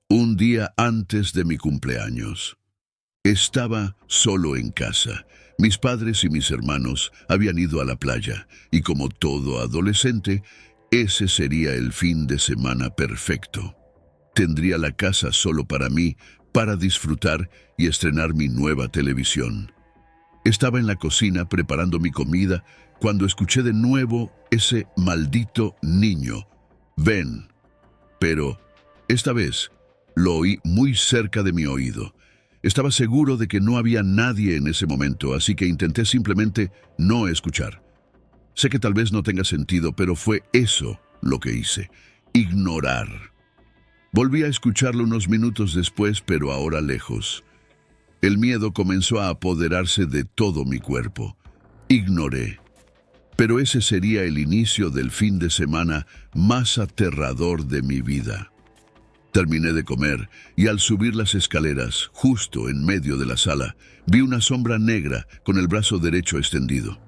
un día antes de mi cumpleaños. Estaba solo en casa. Mis padres y mis hermanos habían ido a la playa, y como todo adolescente, ese sería el fin de semana perfecto. Tendría la casa solo para mí, para disfrutar y estrenar mi nueva televisión. Estaba en la cocina preparando mi comida cuando escuché de nuevo ese maldito niño: «Ven». Pero esta vez lo oí muy cerca de mi oído. Estaba seguro de que no había nadie en ese momento, así que intenté simplemente no escuchar. Sé que tal vez no tenga sentido, pero fue eso lo que hice: ignorar. Volví a escucharlo unos minutos después, pero ahora lejos. El miedo comenzó a apoderarse de todo mi cuerpo. Ignoré. Pero ese sería el inicio del fin de semana más aterrador de mi vida. Terminé de comer y al subir las escaleras, justo en medio de la sala, vi una sombra negra con el brazo derecho extendido.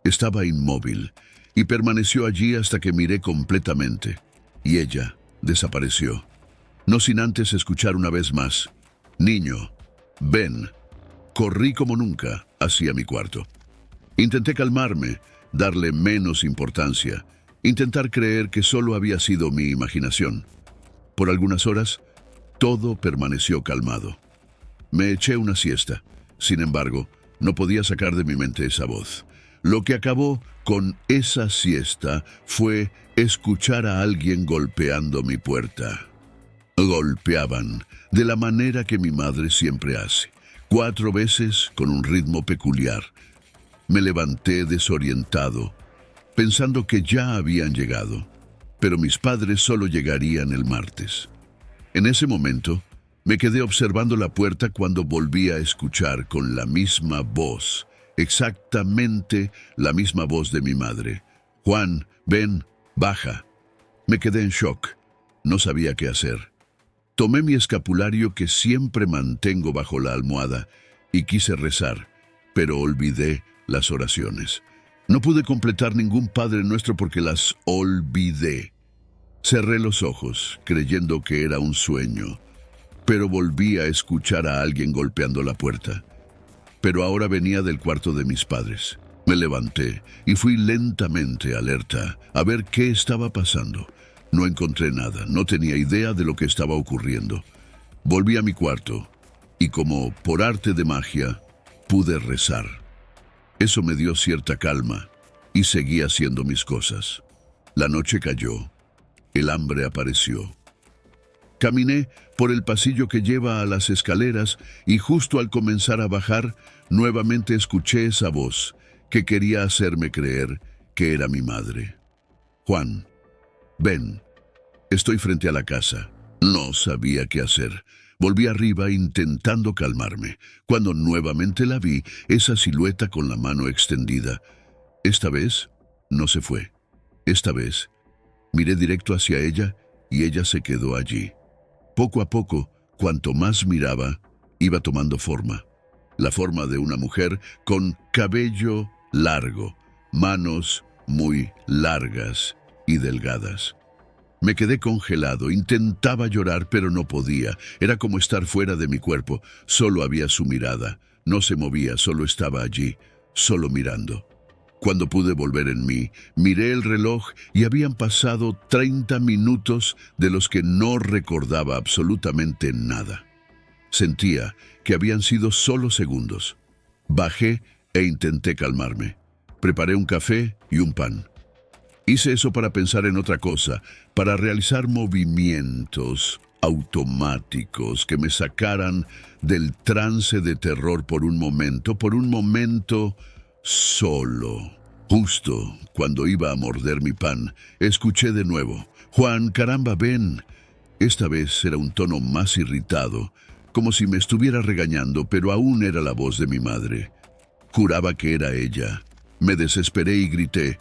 Estaba inmóvil y permaneció allí hasta que miré completamente, y ella desapareció. No sin antes escuchar una vez más: «Niño, ven». Corrí como nunca hacia mi cuarto. Intenté calmarme, darle menos importancia, intentar creer que solo había sido mi imaginación. Por algunas horas, todo permaneció calmado. Me eché una siesta. Sin embargo, no podía sacar de mi mente esa voz. Lo que acabó con esa siesta fue escuchar a alguien golpeando mi puerta. Golpeaban de la manera que mi madre siempre hace, 4 veces con un ritmo peculiar. Me levanté desorientado, pensando que ya habían llegado, pero mis padres solo llegarían el martes. En ese momento, me quedé observando la puerta cuando volví a escuchar con la misma voz, exactamente la misma voz de mi madre: «Juan, ven, baja». Me quedé en shock. No sabía qué hacer. Tomé mi escapulario que siempre mantengo bajo la almohada y quise rezar, pero olvidé las oraciones. No pude completar ningún Padre Nuestro porque las olvidé. Cerré los ojos, creyendo que era un sueño, pero volví a escuchar a alguien golpeando la puerta. Pero ahora venía del cuarto de mis padres. Me levanté y fui lentamente alerta a ver qué estaba pasando. No encontré nada, no tenía idea de lo que estaba ocurriendo. Volví a mi cuarto y, como por arte de magia, pude rezar. Eso me dio cierta calma y seguí haciendo mis cosas. La noche cayó. El hambre apareció. Caminé por el pasillo que lleva a las escaleras y justo al comenzar a bajar, nuevamente escuché esa voz que quería hacerme creer que era mi madre. «Juan, ven, estoy frente a la casa». No sabía qué hacer. Volví arriba intentando calmarme, cuando nuevamente la vi, esa silueta con la mano extendida. Esta vez no se fue. Esta vez miré directo hacia ella y ella se quedó allí. Poco a poco, cuanto más miraba, iba tomando forma. La forma de una mujer con cabello largo, manos muy largas y delgadas. Me quedé congelado, intentaba llorar, pero no podía. Era como estar fuera de mi cuerpo. Solo había su mirada. No se movía, solo estaba allí, solo mirando. Cuando pude volver en mí, miré el reloj y habían pasado 30 minutos de los que no recordaba absolutamente nada. Sentía que habían sido solo segundos. Bajé e intenté calmarme. Preparé un café y un pan. Hice eso para pensar en otra cosa, para realizar movimientos automáticos que me sacaran del trance de terror por un momento solo. Justo cuando iba a morder mi pan, escuché de nuevo: «Juan, caramba, ven». Esta vez era un tono más irritado, como si me estuviera regañando, pero aún era la voz de mi madre. Juraba que era ella. Me desesperé y grité: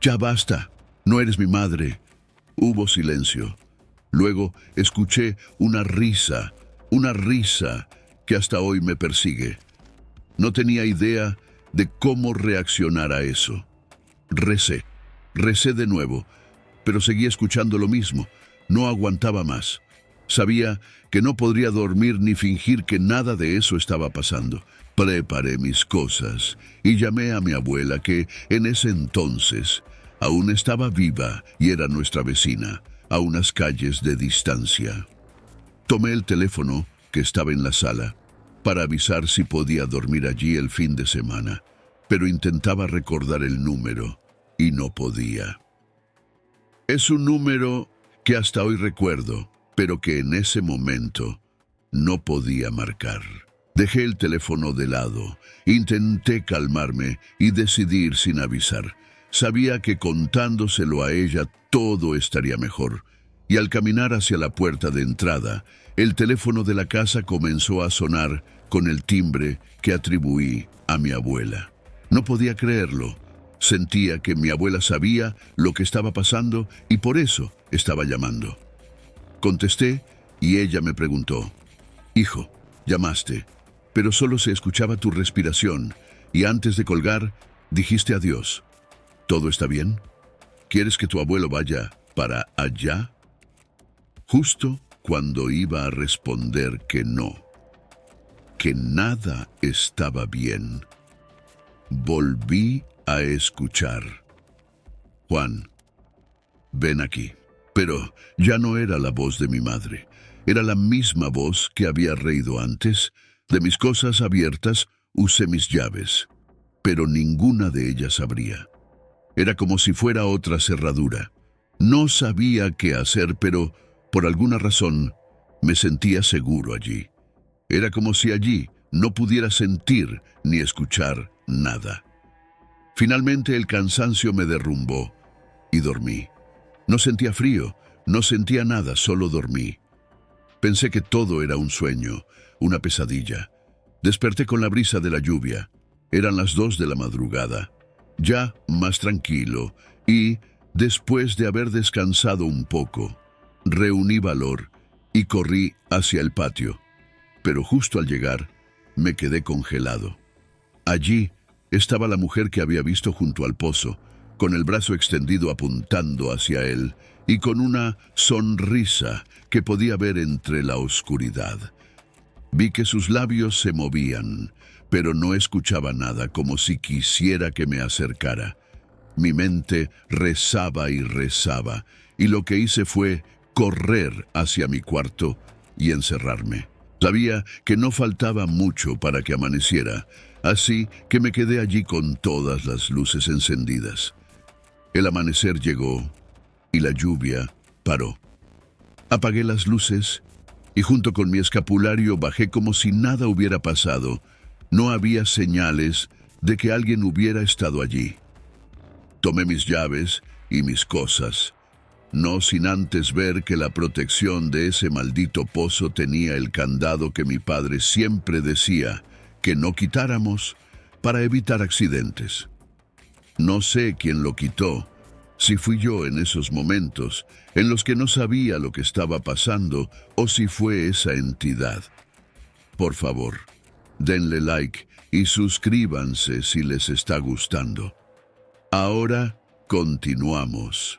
«Ya basta, no eres mi madre». Hubo silencio. Luego escuché una risa que hasta hoy me persigue. No tenía idea de cómo reaccionar a eso. Recé de nuevo, pero seguí escuchando lo mismo. No aguantaba más. Sabía que no podría dormir ni fingir que nada de eso estaba pasando. Preparé mis cosas y llamé a mi abuela, que en ese entonces aún estaba viva y era nuestra vecina, a unas calles de distancia. Tomé el teléfono, que estaba en la sala, para avisar si podía dormir allí el fin de semana, pero intentaba recordar el número y no podía. Es un número que hasta hoy recuerdo, pero que en ese momento no podía marcar. Dejé el teléfono de lado, intenté calmarme y decidir sin avisar. Sabía que contándoselo a ella todo estaría mejor, y al caminar hacia la puerta de entrada, el teléfono de la casa comenzó a sonar con el timbre que atribuí a mi abuela. No podía creerlo. Sentía que mi abuela sabía lo que estaba pasando y por eso estaba llamando. Contesté y ella me preguntó: «Hijo, llamaste, pero solo se escuchaba tu respiración, y antes de colgar, dijiste adiós. ¿Todo está bien? ¿Quieres que tu abuelo vaya para allá?». Justo cuando iba a responder que no, que nada estaba bien, volví a escuchar: «Juan, ven aquí». Pero ya no era la voz de mi madre. Era la misma voz que había reído antes. De mis cosas abiertas usé mis llaves, pero ninguna de ellas abría. Era como si fuera otra cerradura. No sabía qué hacer, pero por alguna razón me sentía seguro allí. Era como si allí no pudiera sentir ni escuchar nada. Finalmente el cansancio me derrumbó y dormí. No sentía frío, no sentía nada, solo dormí. Pensé que todo era un sueño, una pesadilla. Desperté con la brisa de la lluvia. Eran las 2 de la madrugada, ya más tranquilo, y, después de haber descansado un poco, reuní valor y corrí hacia el patio. Pero justo al llegar, me quedé congelado. Allí estaba la mujer que había visto junto al pozo, con el brazo extendido apuntando hacia él y con una sonrisa que podía ver entre la oscuridad. Vi que sus labios se movían, pero no escuchaba nada, como si quisiera que me acercara. Mi mente rezaba y rezaba, y lo que hice fue correr hacia mi cuarto y encerrarme. Sabía que no faltaba mucho para que amaneciera, así que me quedé allí con todas las luces encendidas. El amanecer llegó y la lluvia paró. Apagué las luces y junto con mi escapulario bajé como si nada hubiera pasado. No había señales de que alguien hubiera estado allí. Tomé mis llaves y mis cosas, no sin antes ver que la protección de ese maldito pozo tenía el candado que mi padre siempre decía que no quitáramos para evitar accidentes. No sé quién lo quitó, si fui yo en esos momentos en los que no sabía lo que estaba pasando o si fue esa entidad. Por favor, denle like y suscríbanse si les está gustando. Ahora continuamos.